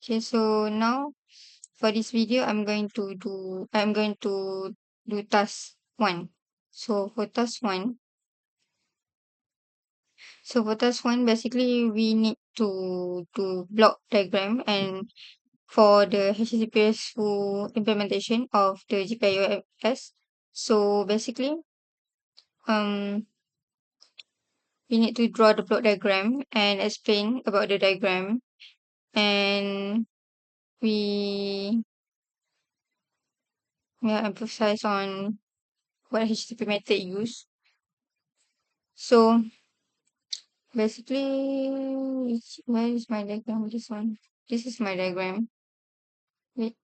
Okay, so now for this video, I'm going to do task one. So for task one, basically we need to do block diagram and for the HTTPS full implementation of the GPIO. So basically, um, we need to draw the block diagram and explain about the diagram, and we emphasize on what HTTP method use. So basically, where is my diagram? This one. This is my diagram. Wait,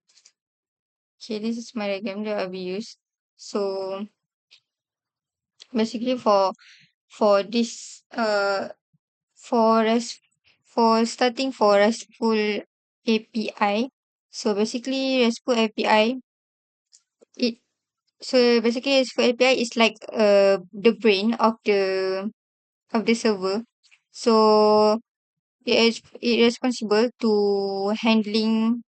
okay, this is my diagram that I'll be used. So basically, for this for rest for starting for RESTful API. So basically, RESTful API it so basically RESTful API is like the brain of the server. So it is responsible to handling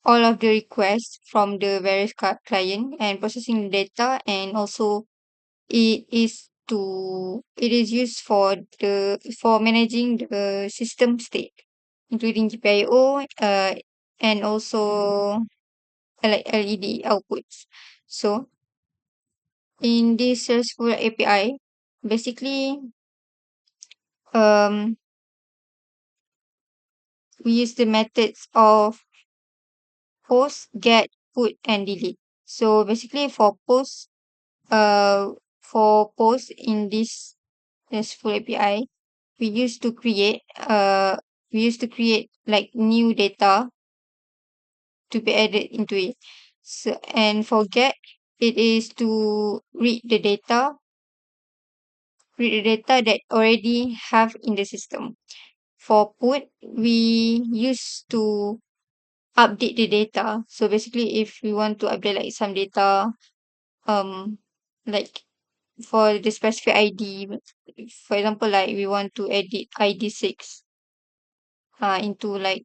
all of the requests from the various client and processing the data, and also it is used for managing the system state, including GPIO, and also like LED outputs. So in this RESTful API, basically um we use the methods of post, get, put, and delete. So basically uh for post in this RESTful API, we used to create like new data to be added into it. So and for get, it is to read the data that already have in the system. For put, we used to update the data. So basically, if we want to update like some data, um, like for the specific ID, for example, like we want to edit ID 6, into like,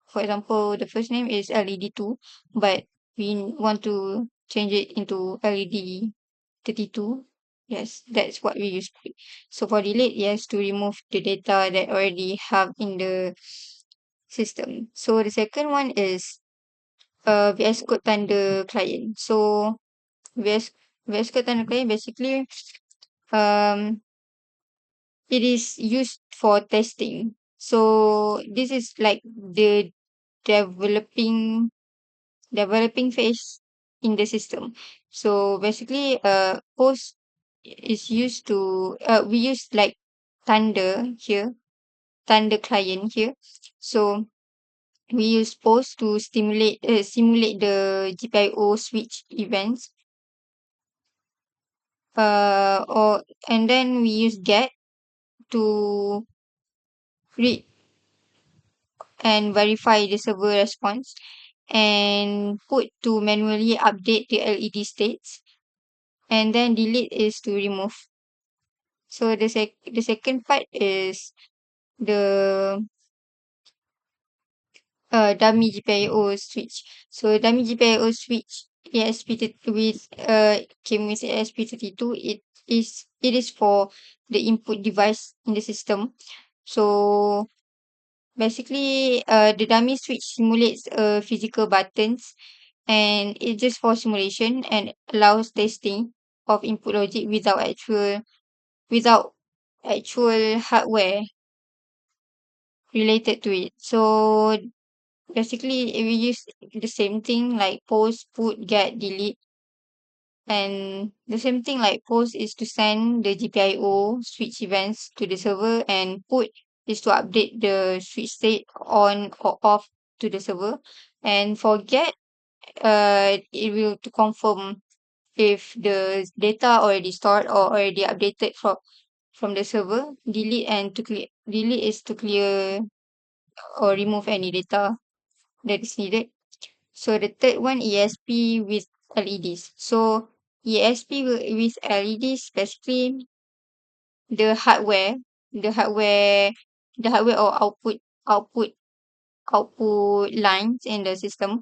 for example, the first name is LED2, but we want to change it into LED32. Yes, that's what we use. So for delete, yes, to remove the data that already have in the system. So the second one is VS Code Tanda client. So VS VS Code Tanda client basically um it is used for testing. So this is like the developing developing phase in the system. So basically, post is used to we use like Thunder here, Thunder client here. So we use post to simulate the GPIO switch events. Or and then we use get to read and verify the server response, and put to manually update the LED states, and then delete is to remove. So the second part is the dummy GPIO switch. So dummy GPIO switch came with ESP32. It is for the input device in the system. So basically, the dummy switch simulates physical buttons, and it's just for simulation and allows testing of input logic without actual hardware related to it. So basically, we use the same thing like post, put, get, delete, and the same thing like post is to send the GPIO switch events to the server, and put is to update the switch state on or off to the server, and for get, it will to confirm if the data already stored or already updated from the server. Delete is to clear or remove any data that is needed. So the third one, ESP with LEDs. So ESP with LEDs, basically the hardware, the hardware, the hardware or output output lines in the system.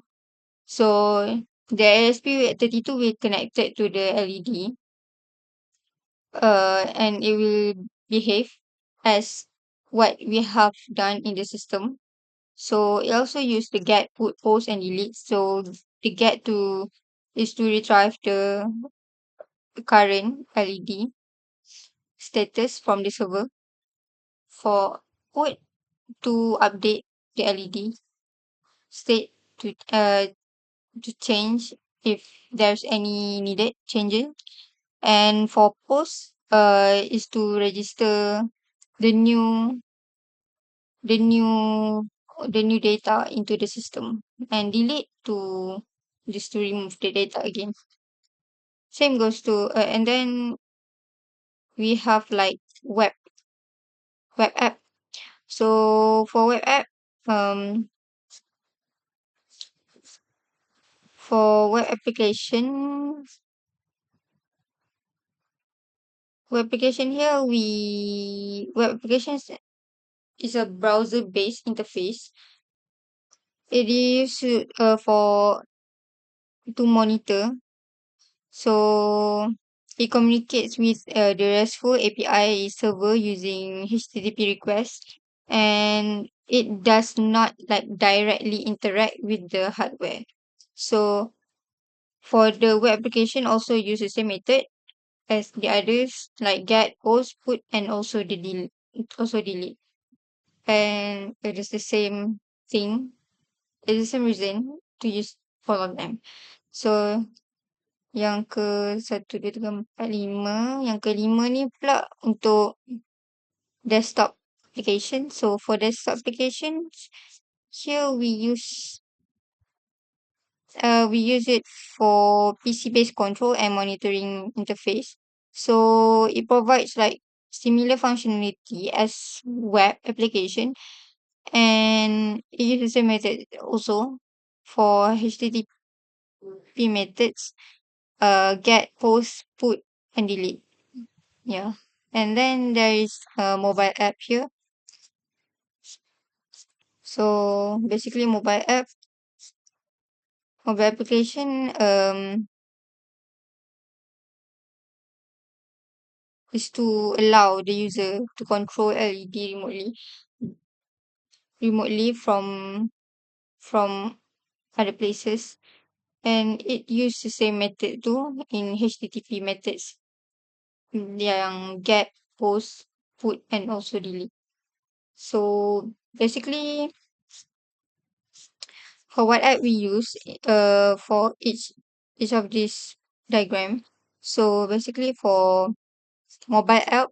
So the ASP32 will connected to the LED, and it will behave as what we have done in the system. So it also use the get, put, post, and delete. So the get to is to retrieve the current LED status from the server. For put, to update the LED state to change if there's any needed changes. And for post is to register the new the new the new data into the system, and delete to just to remove the data again. Same goes to and then we have like web app. So for web app, um for web applications is a browser based interface. It is for to monitor. So it communicates with the RESTful API server using HTTP request, and it does not like directly interact with the hardware. So for the web application, also use the same method as the others, like get, post, put, and also delete. And it is the same thing. It is the same reason to use all of them. So yang ke 1, 2, 3, 4, 5. Yang kelima ni pula untuk desktop application. So for desktop applications, here we use it for PC based control and monitoring interface. So it provides like similar functionality as web application, and it uses the same method also for HTTP methods, get, post, put, and delete. Yeah. And then there is a mobile app here. So basically mobile application is to allow the user to control LED remotely from other places, and it use the same method too in HTTP methods, yang get, post, put, and also delete. So basically for what app we use for each of these diagram. So basically for mobile app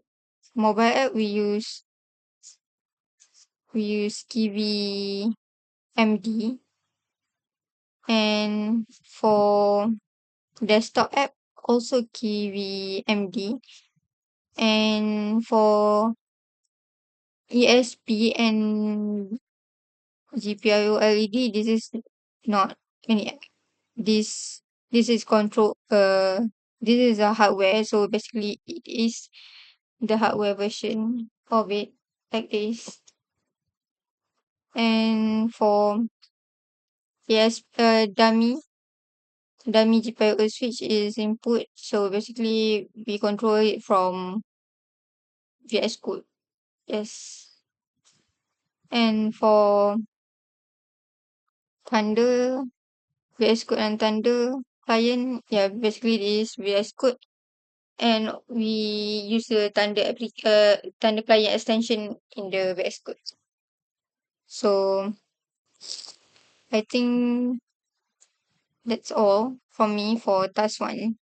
we use Kiwi MD, and for desktop app also Kiwi MD, and for ESP and GPIO LED, this is not any this this is control this is a hardware, so basically it is the hardware version of it, like this. And for yes dummy GPIO switch is input, so basically we control it from VS Code. Yes. And for Thunder, VS Code and Thunder client, yeah, basically it is VS Code, and we use the Thunder client extension in the VS Code. So I think that's all from me for task 1.